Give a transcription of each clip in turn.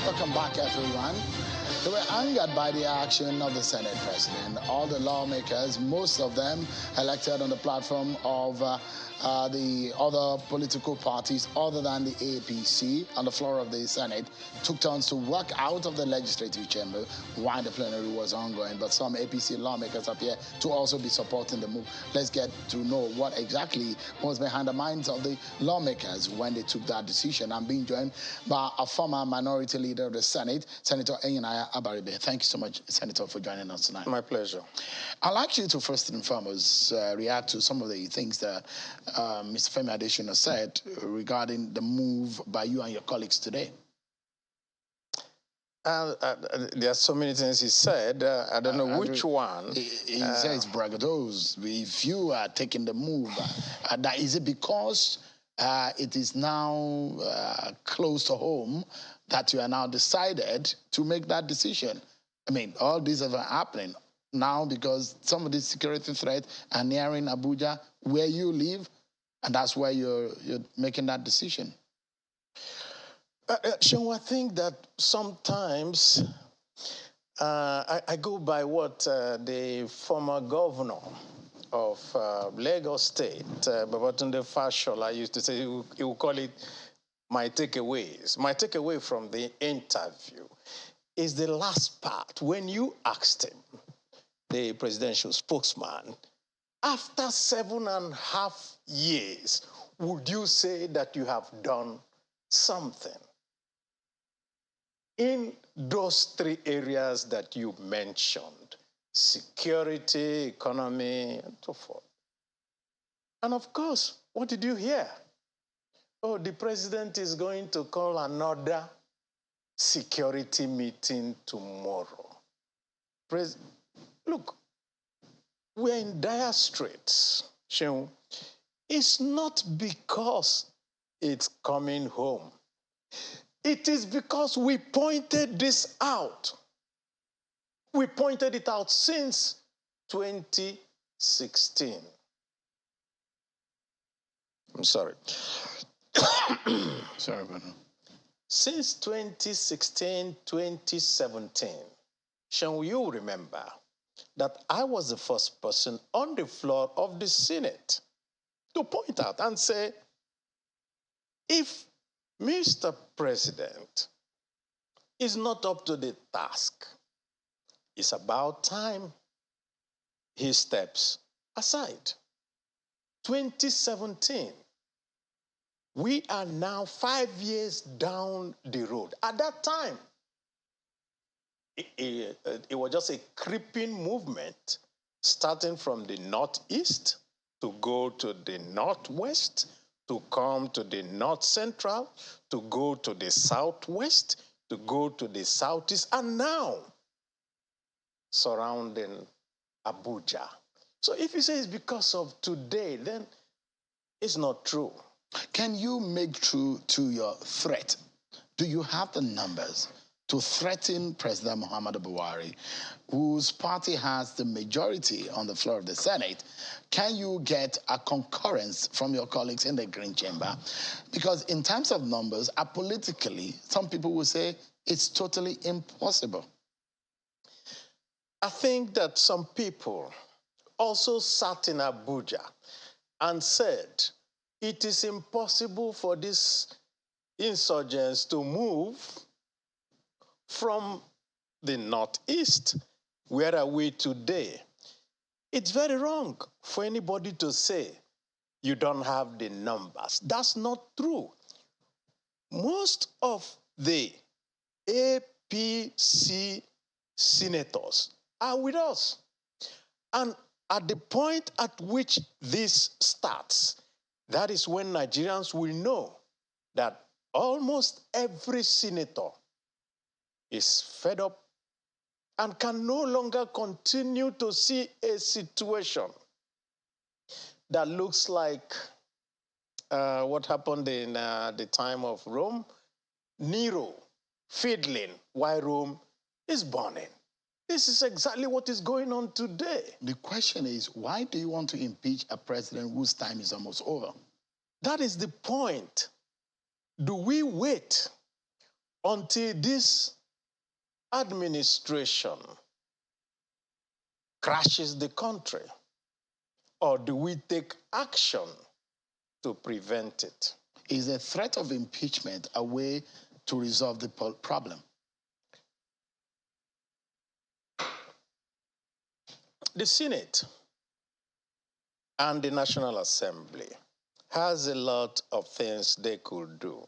Welcome back, everyone. They were angered by the action of the Senate President. All the lawmakers, most of them elected on the platform of the other political parties other than the APC on the floor of the Senate, took turns to walk out of the legislative chamber while the plenary was ongoing. But some APC lawmakers appear to also be supporting the move. Let's get to know what exactly was behind the minds of the lawmakers when they took that decision. I'm being joined by a former minority leader of the Senate, Senator Enyinaya Abaribe. Thank you so much, Senator, for joining us tonight. My pleasure. I'd like you to first and foremost react to some of the things that Mr. Femi Adesina said regarding the move by you and your colleagues today. There are so many things he said. I don't know which one. He says braggadose. If you are taking the move, is it because it is now close to home that you are now decided to make that decision? I mean, all these are happening now because some of these security threats are nearing Abuja, where you live, and that's why you're making that decision. Sean, I think that sometimes I go by what the former governor of Lagos State, Babatunde Fashola, used to say. He would call it my takeaways. My takeaway from the interview is the last part when you asked him, the presidential spokesman, after 7.5 years, would you say that you have done something? In those three areas that you mentioned, security, economy, and so forth. And of course, what did you hear? Oh, the president is going to call another security meeting tomorrow. Look, we're in dire straits, Sheung. It's not because it's coming home. It is because we pointed this out. We pointed it out since 2016. I'm sorry. Sorry about that. Since 2016, 2017, shall you remember that I was the first person on the floor of the Senate to point out and say, if Mr. President is not up to the task, it's about time he steps aside. 2017, we are now 5 years down the road. At that time, it was just a creeping movement starting from the northeast to go to the northwest, to come to the north central, to go to the southwest, to go to the southeast, and now surrounding Abuja. So if you say it's because of today, then it's not true. Can you make true to your threat? Do you have the numbers to threaten President Muhammadu Buhari, whose party has the majority on the floor of the Senate? Can you get a concurrence from your colleagues in the Green Chamber? Because in terms of numbers, politically, some people will say it's totally impossible. I think that some people also sat in Abuja and said it is impossible for these insurgents to move from the northeast. Where are we today? It's very wrong for anybody to say you don't have the numbers. That's not true. Most of the APC senators are with us. And at the point at which this starts, that is when Nigerians will know that almost every senator is fed up and can no longer continue to see a situation that looks like what happened in the time of Rome. Nero fiddling while Rome is burning. This is exactly what is going on today. The question is, why do you want to impeach a president whose time is almost over? That is the point. Do we wait until this administration crashes the country? Or do we take action to prevent it? Is the threat of impeachment a way to resolve the problem? The Senate and the National Assembly has a lot of things they could do,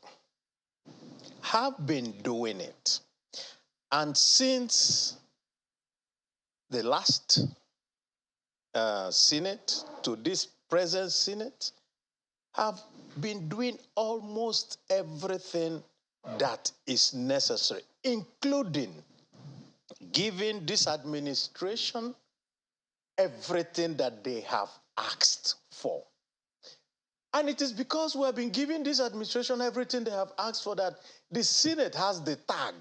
have been doing it. And since the last Senate to this present Senate, have been doing almost everything that is necessary, including giving this administration everything that they have asked for. And it is because we have been giving this administration everything they have asked for that the Senate has the tag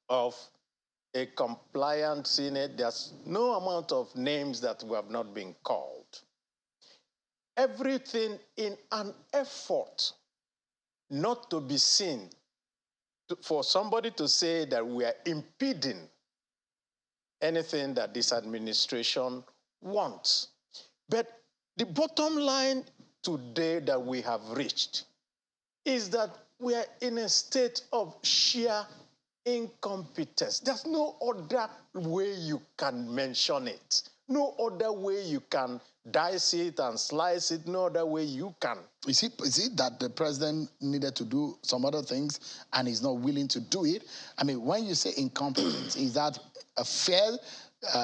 of a compliant Senate. There's no amount of names that we have not been called. Everything in an effort not to be seen, for somebody to say that we are impeding anything that this administration wants. But the bottom line today that we have reached is that we are in a state of sheer incompetence. There's no other way you can mention it. No other way you can dice it and slice it. No other way you can. Is it that the president needed to do some other things and he's not willing to do it? I mean, when you say incompetence, is that a fair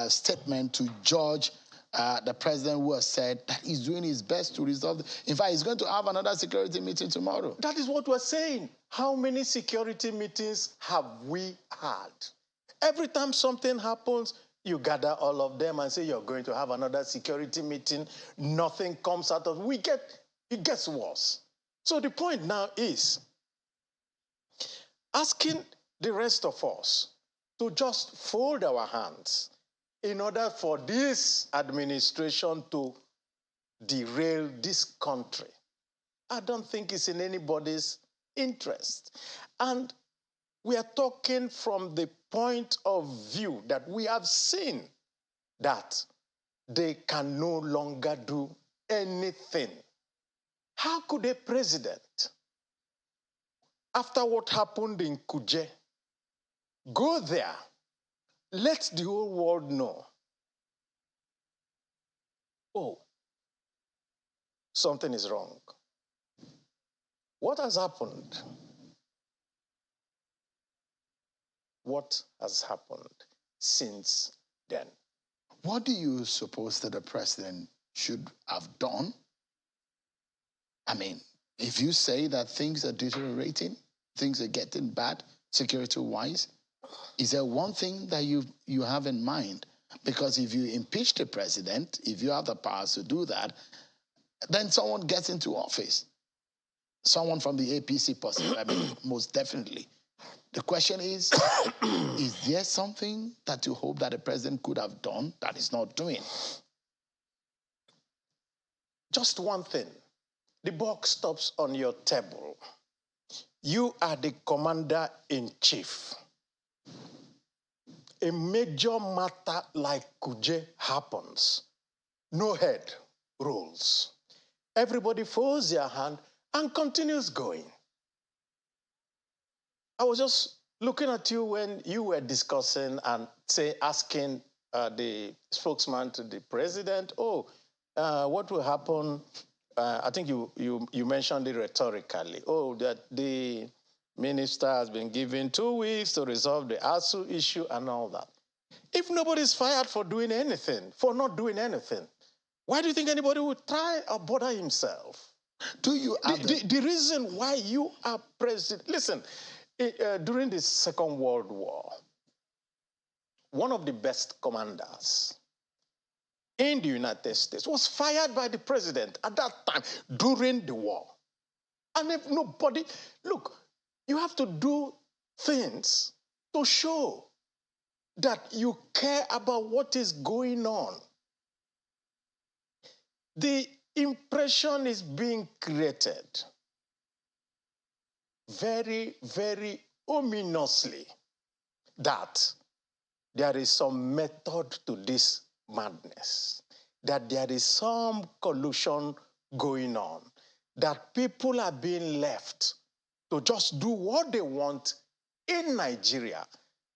statement to judge the president who has said that he's doing his best to resolve in fact, he's going to have another security meeting tomorrow. That is what we're saying. How many security meetings have we had? Every time something happens, you gather all of them and say you're going to have another security meeting. Nothing comes out of it. It gets worse. So the point now is asking the rest of us to just fold our hands in order for this administration to derail this country. I don't think it's in anybody's interest. And we are talking from the point of view that we have seen that they can no longer do anything. How could a president, after what happened in Kuje, go there, let the whole world know, oh, something is wrong? What has happened? What has happened since then? What do you suppose that the president should have done? I mean, if you say that things are deteriorating, things are getting bad security-wise, is there one thing that you have in mind? Because if you impeach the president, if you have the powers to do that, then someone gets into office. Someone from the APC, possibly, I mean, most definitely. The question is there something that you hope that the president could have done that he's not doing? Just one thing. The buck stops on your table. You are the commander-in-chief. A major matter like Kuje happens. No head rolls. Everybody folds their hand and continues going. I was just looking at you when you were discussing and asking the spokesman to the president, what will happen? I think you mentioned it rhetorically. Oh, that the minister has been given 2 weeks to resolve the ASU issue and all that. If nobody's fired for doing anything, for not doing anything, why do you think anybody would try or bother himself? Do you have the reason why you are president? Listen, during the Second World War, one of the best commanders in the United States was fired by the president at that time during the war. And if nobody, look, you have to do things to show that you care about what is going on. The impression is being created very, very ominously that there is some method to this madness, that there is some collusion going on, that people are being left to just do what they want in Nigeria.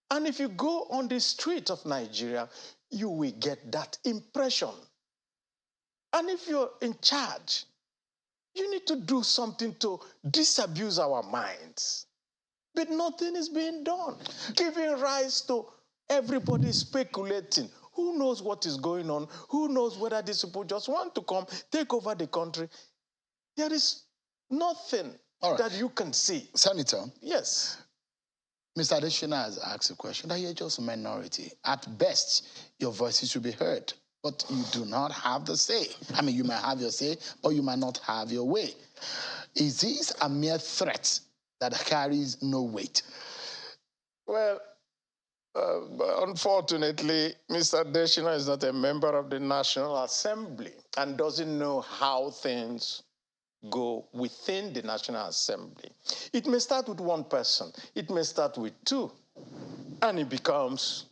And if you go on the street of Nigeria, you will get that impression. And if you're in charge, you need to do something to disabuse our minds. But nothing is being done, giving rise to everybody speculating. Who knows what is going on? Who knows whether these people just want to come, take over the country? There is nothing that you can see. Senator? Yes. Mr. Adesina has asked a question that you're just a minority. At best, your voices will be heard, but you do not have the say. I mean, you might have your say, but you might not have your way. Is this a mere threat that carries no weight? Well, unfortunately, Mr. Adesina is not a member of the National Assembly and doesn't know how things go within the National Assembly. It may start with one person, it may start with two, and it becomes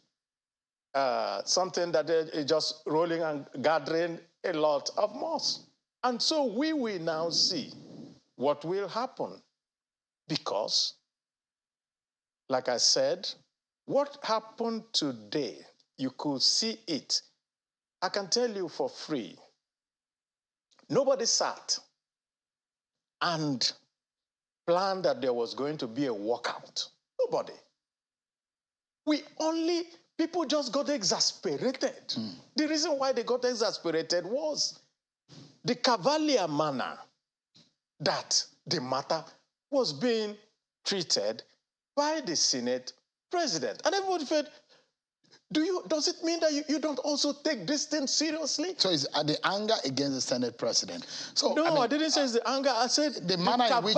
something that is just rolling and gathering a lot of moss. And so we will now see what will happen, because, like I said, what happened today, you could see it. I can tell you for free, nobody sat and planned that there was going to be a walkout. Nobody. People just got exasperated. The reason why they got exasperated was the cavalier manner that the matter was being treated by the Senate president. And everybody said, does it mean that you don't also take this thing seriously? So it's the anger against the Senate president. So no, I didn't say it's the anger. I said the manner in which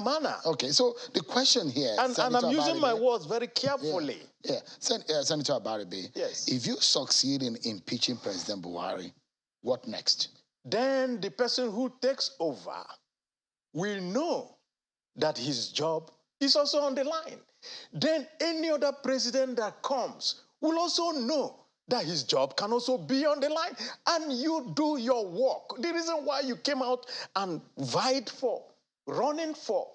manner. Okay, so the question here, and I'm using my words very carefully. Yeah. Senator Abaribe, yes. If you succeed in impeaching President Buhari, what next? Then the person who takes over will know that his job is also on the line. Then any other president that comes will also know that his job can also be on the line, and you do your work. The reason why you came out and vied for, running for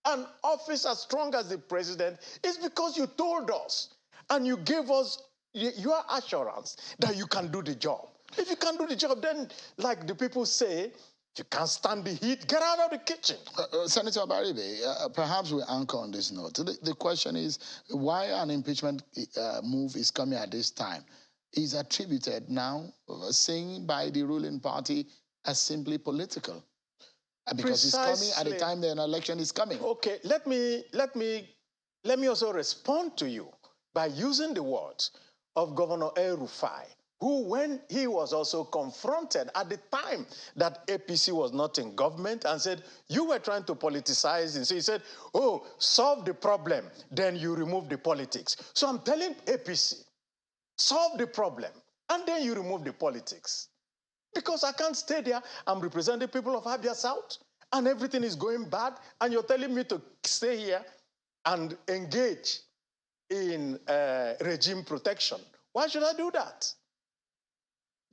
an office as strong as the president is because you told us and you gave us your assurance that you can do the job. If you can't do the job, then, like the people say, if you can't stand the heat, get out of the kitchen. Senator Abaribe, perhaps we anchor on this note. The question is, why an impeachment move is coming at this time is attributed now, seen by the ruling party as simply political. Because Precisely. It's coming at the time that an election is coming. Okay, let me also respond to you by using the words of Governor El-Rufai, who, when he was also confronted at the time that APC was not in government, and said, you were trying to politicize. And so he said, oh, solve the problem, then you remove the politics. So I'm telling APC, solve the problem, and then you remove the politics. Because I can't stay there. I'm representing people of Abia South, and everything is going bad, and you're telling me to stay here and engage in regime protection. Why should I do that?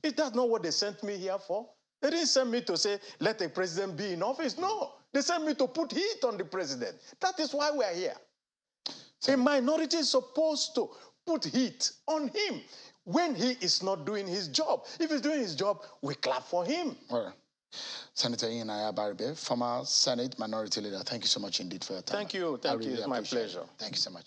Is that not what they sent me here for? They didn't send me to say, let the president be in office. No, they sent me to put heat on the president. That is why we're here. A minority is supposed to put heat on him when he is not doing his job. If he's doing his job, we clap for him. All right. Senator Inaya Abaribe, former Senate Minority Leader, thank you so much indeed for your time. Thank you. Thank you. It's my pleasure. Thank you so much.